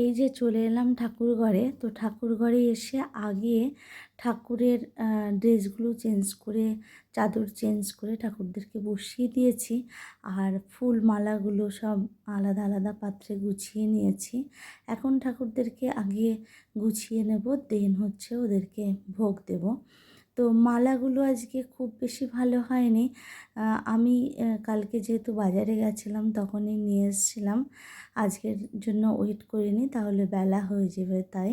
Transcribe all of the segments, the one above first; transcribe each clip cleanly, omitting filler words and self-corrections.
এই যে চলে এলাম ঠাকুরঘরে। তো ঠাকুরঘরে এসে আগে ঠাকুরের ড্রেসগুলো চেঞ্জ করে, চাদর চেঞ্জ করে ঠাকুরদেরকে বসিয়ে দিয়েছি। আর ফুল মালাগুলো সব আলাদা আলাদা পাত্রে গুছিয়ে নিয়েছি। এখন ঠাকুরদেরকে আগে গুছিয়ে নেব, দেন হচ্ছে ওদেরকে ভোগ দেব। তো মালাগুলো আজকে খুব বেশি ভালো হয়নি। আমি কালকে যেহেতু বাজারে গেছিলাম তখনই নিয়ে এসেছিলাম, আজকের জন্য ওয়েট করিনি, তাহলে বেলা হয়ে যাবে। তাই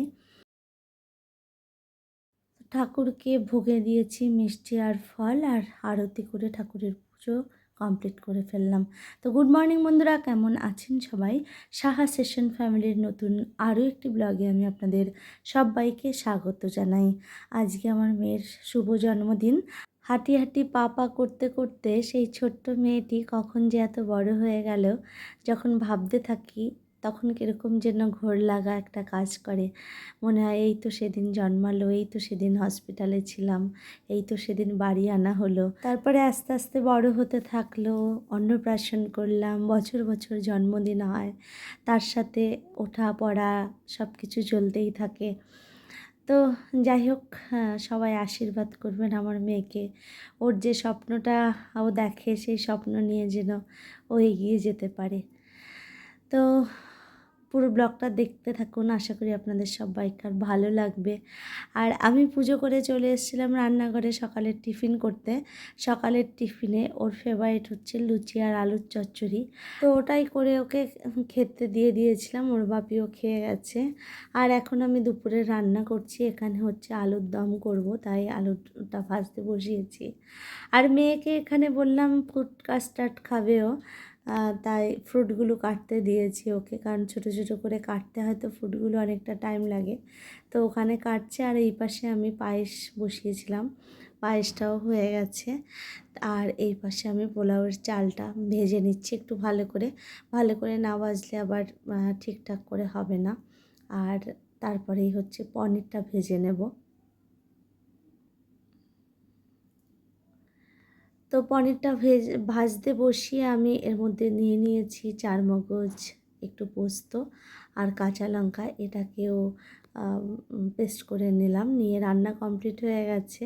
ঠাকুরকে ভোগে দিয়েছি মিষ্টি আর ফল, আর আরতি করে ঠাকুরের পুজো কমপ্লিট করে ফেললাম। তো গুড মর্নিং বন্ধুরা, কেমন আছেন সবাই? সাহা সেশন ফ্যামিলির নতুন আরও একটি ব্লগে আমি আপনাদের সবাইকে স্বাগত জানাই। আজকে আমার মেয়ের শুভ জন্মদিন। হাঁটি হাঁটি পা পা করতে করতে সেই ছোট্ট মেয়েটি কখন যে এত বড় হয়ে গেল, যখন ভাবতে থাকি তখন কীরকম যেন ঘোর লাগা একটা কাজ করে। মনে হয় এই তো সেদিন জন্মালো, এই তো সেদিন হসপিটালে ছিলাম, এই তো সেদিন বাড়ি আনা হলো। তারপরে আস্তে আস্তে বড় হতে থাকলো, অন্নপ্রাশন করলাম, বছর বছর জন্মদিন হয়, তার সাথে ওঠা পড়া সব কিছু চলতেই থাকে। তো যাই হোক, সবাই আশীর্বাদ করবেন আমার মেয়েকে। ওর যে স্বপ্নটা ও দেখে, সেই স্বপ্ন নিয়ে যেন ও এগিয়ে যেতে পারে। তো পুরো ব্লগটা দেখতে থাকুন, আশা করি আপনাদের সবাইকার ভালো লাগবে। আর আমি পুজো করে চলে এসেছিলাম রান্নাঘরে সকালের টিফিন করতে। সকালের টিফিনে ওর ফেভারিট হচ্ছে লুচি আর আলুর চচ্চড়ি। তো ওটাই করে ওকে খেতে দিয়ে দিয়েছিলাম, ওর বাপিও খেয়ে গেছে। আর এখন আমি দুপুরে রান্না করছি, এখানে হচ্ছে আলুর দম করব, তাই আলুটা ভাজতে বসিয়েছি। আর মেয়েকে এখানে বললাম ফ্রুট কাস্টার্ড খাবেও, তাই ফ্রুটগুলো কাটতে দিয়েছি ওকে, কারণ ছোটো ছোটো করে কাটতে হয় তো ফ্রুটগুলো অনেকটা টাইম লাগে। তো ওখানে কাটছে, আর এই পাশে আমি পায়েস বসিয়েছিলাম, পায়েসটাও হয়ে গেছে। আর এই পাশে আমি পোলাওয়ের চালটা ভেজে নিচ্ছি একটু ভালো করে। ভালো করে না ভাজলে আবার ঠিকঠাক করে হবে না। আর তারপরেই হচ্ছে পনিরটা ভেজে নেব। তো পনিরটা ভাজতে বসিয়ে আমি এর মধ্যে নিয়ে নিয়েছি চারমগজ, একটু পোস্ত আর কাঁচা লঙ্কা, এটাকেও পেস্ট করে নিলাম। নিয়ে রান্না কমপ্লিট হয়ে গেছে।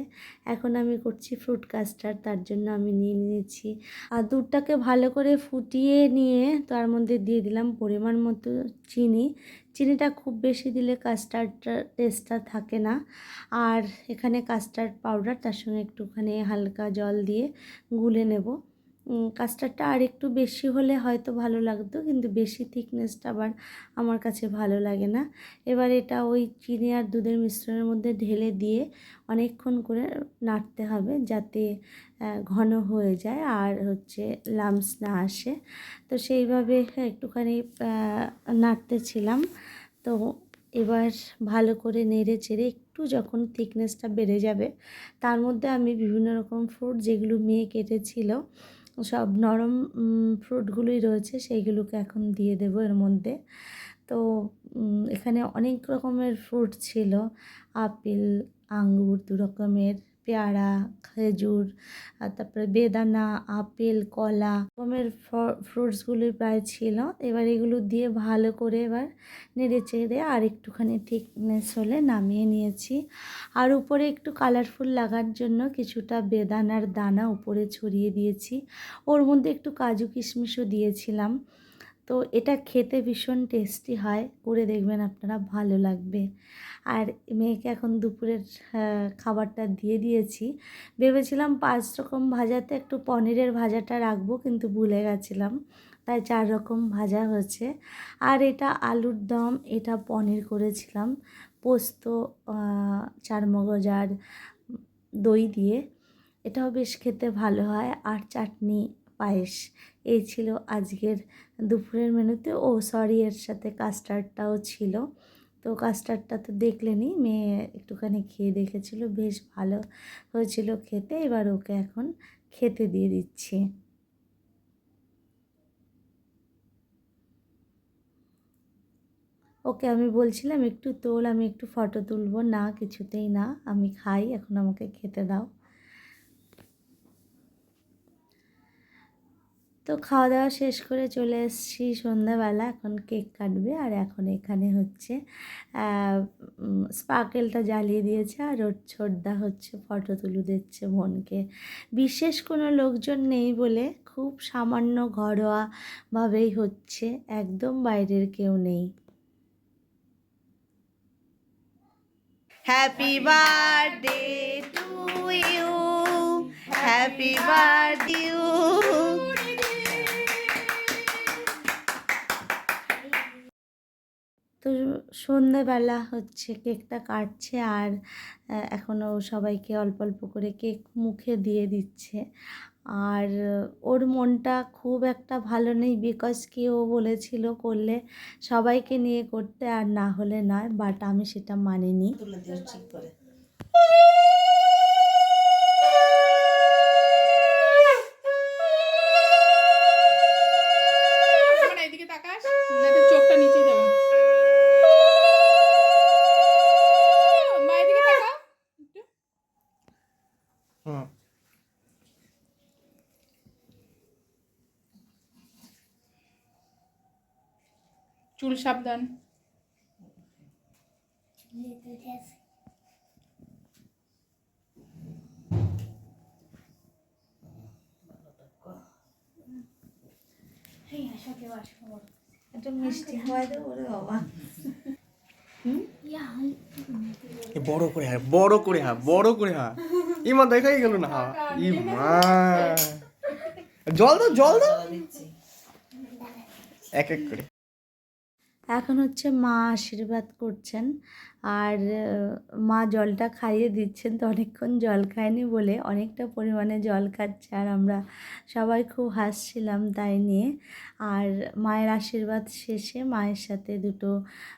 এখন আমি করছি ফ্রুট কাস্টার্ড, তার জন্য আমি নিয়ে নিয়েছি। আর দুধটাকে ভালো করে ফুটিয়ে নিয়ে তার মধ্যে দিয়ে দিলাম পরিমাণ মতো চিনি। চিনিটা খুব বেশি দিলে কাস্টার্ডটার টেস্টটা থাকে না। আর এখানে কাস্টার্ড পাউডার, তার সঙ্গে একটুখানি হালকা জল দিয়ে গুলে নেব। কাস্টার্ডটা আর একটু বেশি হলে হয়তো ভালো লাগতো, কিন্তু বেশি থিকনেসটা আবার আমার কাছে ভালো লাগে না। এবার এটা ওই চিনি আর দুধের মিশ্রণের মধ্যে ঢেলে দিয়ে অনেকক্ষণ করে নাড়তে হবে, যাতে ঘন হয়ে যায় আর হচ্ছে লামস না আসে। তো সেইভাবে একটুখানি নাড়তেছিলাম। তো এবার ভালো করে নেড়ে চেড়ে একটু যখন থিকনেসটা বেড়ে যাবে, তার মধ্যে আমি বিভিন্ন রকম ফ্রুট যেগুলো মেয়ে কেটেছিল, সব নরম ফ্রুটগুলোই রয়েছে, সেইগুলোকে এখন দিয়ে দেবো এর মধ্যে। তো এখানে অনেক রকমের ফ্রুট ছিল, আপেল, আঙ্গুর, দু রকমের, পেয়ারা, খেজুর, আর তারপরে বেদানা, আপেল, কলা রকমের ফ্রুটসগুলোই প্রায় ছিল। এবার এগুলো দিয়ে ভালো করে এবার নেড়ে চেড়ে আর একটুখানি থিকনেস হলে নামিয়ে নিয়েছি। আর উপরে একটু কালারফুল লাগার জন্য কিছুটা বেদানার দানা উপরে ছড়িয়ে দিয়েছি। ওর মধ্যে একটু কাজু কিশমিশও দিয়েছিলাম। তো এটা খেতে ভীষণ টেস্টি হয়, করে দেখবেন আপনারা, ভালো লাগবে। আর মেয়েকে এখন দুপুরের খাবারটা দিয়ে দিয়েছি। ভেবেছিলাম 5 রকম ভাজাতে একটু পনিরের ভাজাটা রাখবো, কিন্তু ভুলে গেছিলাম, তাই 4 রকম ভাজা হয়েছে। আর এটা আলুর দম, এটা পনির করেছিলাম পোস্ত, চারমগজ আর দই দিয়ে, এটাও বেশ খেতে ভালো হয়। আর চাটনি, পায়েস, এই ছিল আজকের দুপুরের মেনুতে। ও সরি, এর সাথে কাস্টার্ডটাও ছিল। তো কাস্টার্ডটা তো দেখলেনই, মেয়ে একটুখানি খেয়ে দেখেছিল, বেশ ভালো হয়েছিল খেতে। এবার ওকে এখন খেতে দিয়ে দিচ্ছি। ওকে আমি বলছিলাম একটু তোল, আমি একটু ফটো তুলবো, না কিছুতেই না, আমি খাই, এখন আমাকে খেতে দাও। তো খাওয়া দাওয়া শেষ করে চলে এসেছি সন্ধ্যাবেলা, এখন কেক কাটবে। আর এখন এখানে হচ্ছে স্পার্কেলটা জ্বালিয়ে দিয়েছে, আর ওর ছোটদা হচ্ছে ফটো তুলে দিচ্ছে বোনকে। বিশেষ কোনো লোকজন নেই বলে খুব সামান্য ঘরোয়াভাবেই হচ্ছে, একদম বাইরের কেউ নেই। Happy birthday to you, happy birthday you. তো সন্ধ্যেবেলা হচ্ছে কেকটা কাটছে, আর এখনও সবাইকে অল্প অল্প করে কেক মুখে দিয়ে দিচ্ছে। আর ওর মনটা খুব একটা ভালো নেই, বিকজ কি ও বলেছিল করলে সবাইকে নিয়ে করতে, আর না হলে নয়, বাট আমি সেটা মানিনি। তুলে দিও ঠিক করে। এদিকে তাকাস, চোখটা নিচে যাবে। মা এদিকে তাকা। চুল সাবধান। একটা মিষ্টি খাওয়াই দেবো রে বাবা। বড় করে হা, বড় করে হা, বড় করে হা। ইমা দেখাই গেল না হা। ইমা জল দাও, জল দাও, এক এক করে। এখন হচ্ছে মা আশীর্বাদ করছেন, আর মা জলটা খাইয়ে দিচ্ছেন। তো অনেকক্ষণ জল খায়নি বলে অনেকটা পরিমাণে জল খাচ্ছে, আর আমরা সবাই খুব হাসছিলাম তাই নিয়ে। আর মায়ের আশীর্বাদ শেষে মায়ের সাথে দুটো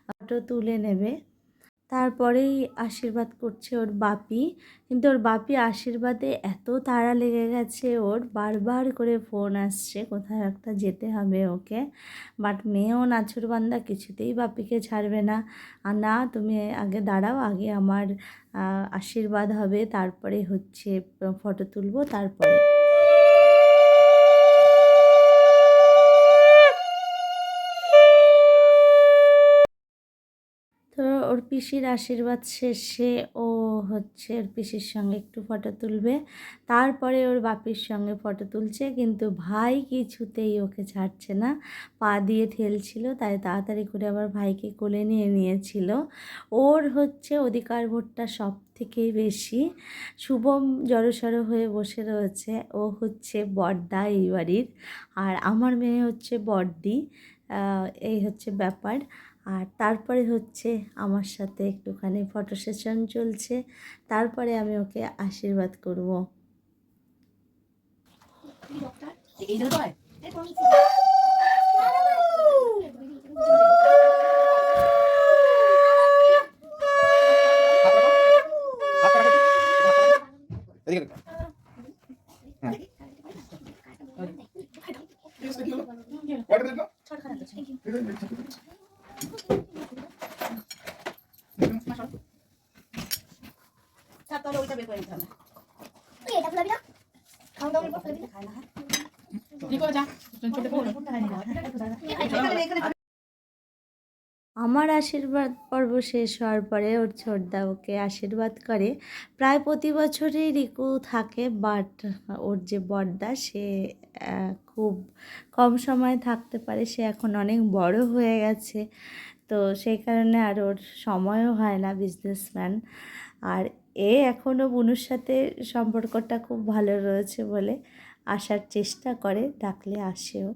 ফটো তুলে নেবে, তারপরেই আশীর্বাদ করছে ওর বাপি। কিন্তু ওর বাপি আশীর্বাদে এত তাড়া লেগে গেছে ওর, বারবার করে ফোন আসছে কোথাও একটা যেতে হবে ওকে। বাট মেয়েও নাছোড়বান্দা, কিছুতেই বাপিকে ছাড়বে না। আর না, তুমি আগে দাঁড়াও, আগে আমার আশীর্বাদ হবে, তারপরে হচ্ছে ফটো তুলবো, তারপরে। তো ওর পিসির আশীর্বাদ শেষে ও হচ্ছে ওর পিসির সঙ্গে একটু ফটো তুলবে, তারপরে ওর বাপির সঙ্গে ফটো তুলছে। কিন্তু ভাই কিছুতেই ওকে ছাড়ছে না, পা দিয়ে ঠেলছিল, তাই তাড়াতাড়ি করে আবার ভাইকে কোলে নিয়ে নিয়েছিল। ওর হচ্ছে অধিকার ভোটটা সব থেকেই বেশি। শুভম জড়সড় হয়ে বসে রয়েছে, ও হচ্ছে বড়দা এই বাড়ির, আর আমার মেয়ে হচ্ছে বড়দি। এই হচ্ছে ব্যাপার। আর তারপরে হচ্ছে আমার সাথে একটুখানি ফটো সেশন চলছে, তারপরে আমি ওকে আশীর্বাদ করব। আমার আশীর্বাদ পর্ব শেষ হওয়ার পরে ওর ছোটদা ওকে আশীর্বাদ করে। প্রায় প্রতি বছরই রিকু থাকে, বাট ওর যে বড়দা সে খুব কম সময় থাকতে পারে, সে এখন অনেক বড় হয়ে গেছে, তো সেই কারণে আর ওর সময়ও হয় না, বিজনেসম্যান। আর এখনও বুনুর সাথে সম্পর্কটা খুব ভালো রয়েছে বলে আসার চেষ্টা করে, ডাকলে আসেও।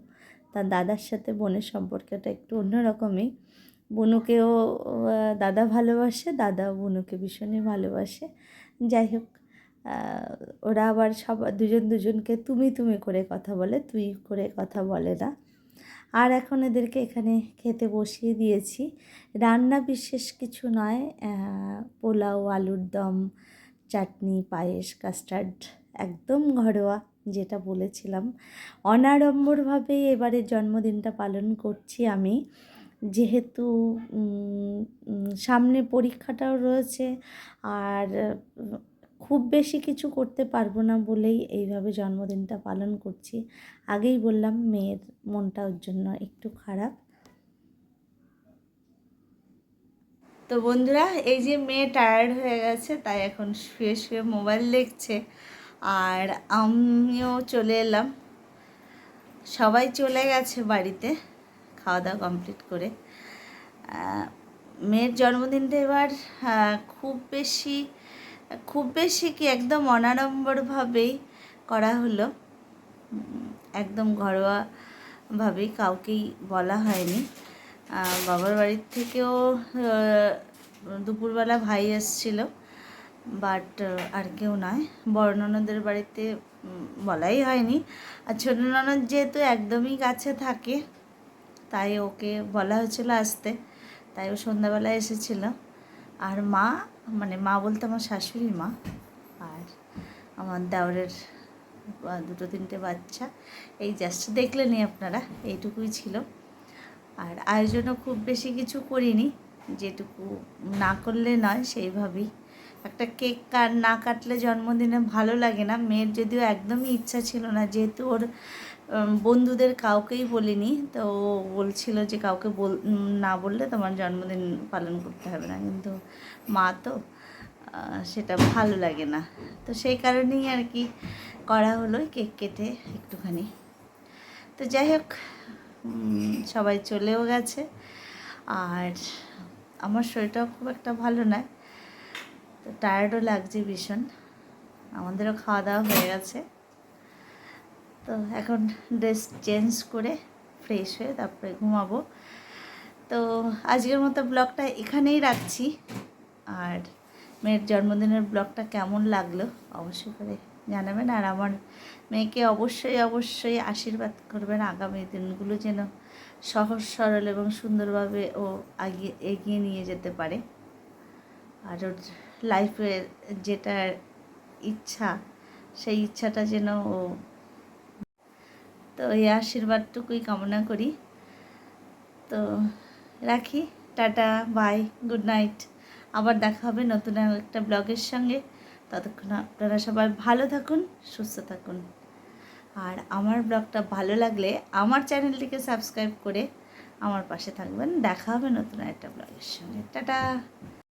তার দাদার সাথে বোনের সম্পর্কটা একটু অন্যরকমই। বুনুকেও দাদা ভালোবাসে, দাদাও বুনুকে ভীষণই ভালোবাসে। যাই হোক, ওরা আবার দুজন দুজনকে তুমি তুমি করে কথা বলে, তুই করে কথা বলে না। আর এখন এদেরকে এখানে খেতে বসিয়ে দিয়েছি। রান্না বিশেষ কিছু নয়, পোলাও, আলুর দম, চাটনি, পায়েস, কাস্টার্ড, একদম ঘরোয়া, যেটা বলেছিলাম। অনাড়ম্বরভাবে এবারে জন্মদিনটা পালন করছি আমি, যেহেতু সামনে পরীক্ষাটাও রয়েছে, আর খুব বেশি কিছু করতে পারবো না বলেই এইভাবে জন্মদিনটা পালন করছি। আগেই বললাম মেয়ের মনটা ওর জন্য একটু খারাপ। তো বন্ধুরা, এই যে মেয়ে টায়ার্ড হয়ে গেছে, তাই এখন শুয়ে শুয়ে মোবাইল দেখছে, আর আমিও চলে এলাম। সবাই চলে গেছে বাড়িতে খাওয়া দাওয়া কমপ্লিট করে। মেয়ের জন্মদিনটা এবার খুব বেশি কি একদম অনাড়ম্বরভাবেই করা হলো। একদম ঘরোয়াভাবেই, কাউকেই বলা হয়নি। বাবার বাড়ির থেকেও দুপুরবেলা ভাই এসেছিল, বাট আর কেউ নয়। বড় ননদের বাড়িতে বলাই হয়নি। আর ছোটো ননদ যেহেতু একদমই কাছে থাকে, তাই ওকে বলা হয়েছিল আসতে, তাই ও সন্ধ্যাবেলায় এসেছিল। আর মা বলতে আমার শাশুড়ি মা, আর আমার দেওরের 2-3টে বাচ্চা, এই জাস্ট দেখলেনই আপনারা, এইটুকুই ছিল। আর আয়োজনও খুব বেশি কিছু করিনি, যেটুকু না করলে নয় সেইভাবেই। একটা কেক না কাটলে জন্মদিনে ভালো লাগে না। মেয়ের যদিও একদমই ইচ্ছা ছিল না, যেহেতু ওর বন্ধুদের কাউকেই বলিনি, তো ও বলছিল যে কাউকে না বললে তোমার জন্মদিন পালন করতে হবে না, কিন্তু মা তো সেটা ভালো লাগে না। তো সেই কারণেই আর কি করা হলো, কেক কেটে একটুখানি। তো যাই হোক, সবাই চলেও গেছে, আর আমার শরীরটাও খুব একটা ভালো নয়, তো টায়ার্ডও লাগছে ভীষণ। আমাদেরও খাওয়া দাওয়া হয়ে গেছে, তো এখন ড্রেস চেঞ্জ করে ফ্রেশ হয়ে তারপরে ঘুমাবো। তো আজকের মতো ব্লগটা এখানেই রাখছি। আর মেয়ের জন্মদিনের ব্লগটা কেমন লাগলো অবশ্যই করে জানাবেন। আর আমার মেয়েকে অবশ্যই আশীর্বাদ করবেন, আগামী দিনগুলো যেন সহজ সরল এবং সুন্দরভাবে ও এগিয়ে নিয়ে যেতে পারে। আর ওর লাইফের যেটা ইচ্ছা, সেই ইচ্ছাটা যেন ও, তো এই আশীর্বাদটুকুই কামনা করি। তো রাখি, টাটা, বাই, গুড নাইট। আবার দেখা হবে নতুন একটা ব্লগের সঙ্গে। ততক্ষণ আপনারা সবাই ভালো থাকুন, সুস্থ থাকুন। আর আমার ব্লগটা ভালো লাগলে আমার চ্যানেলটিকে সাবস্ক্রাইব করে আমার পাশে থাকবেন। দেখা হবে নতুন একটা ব্লগের সঙ্গে। টাটা।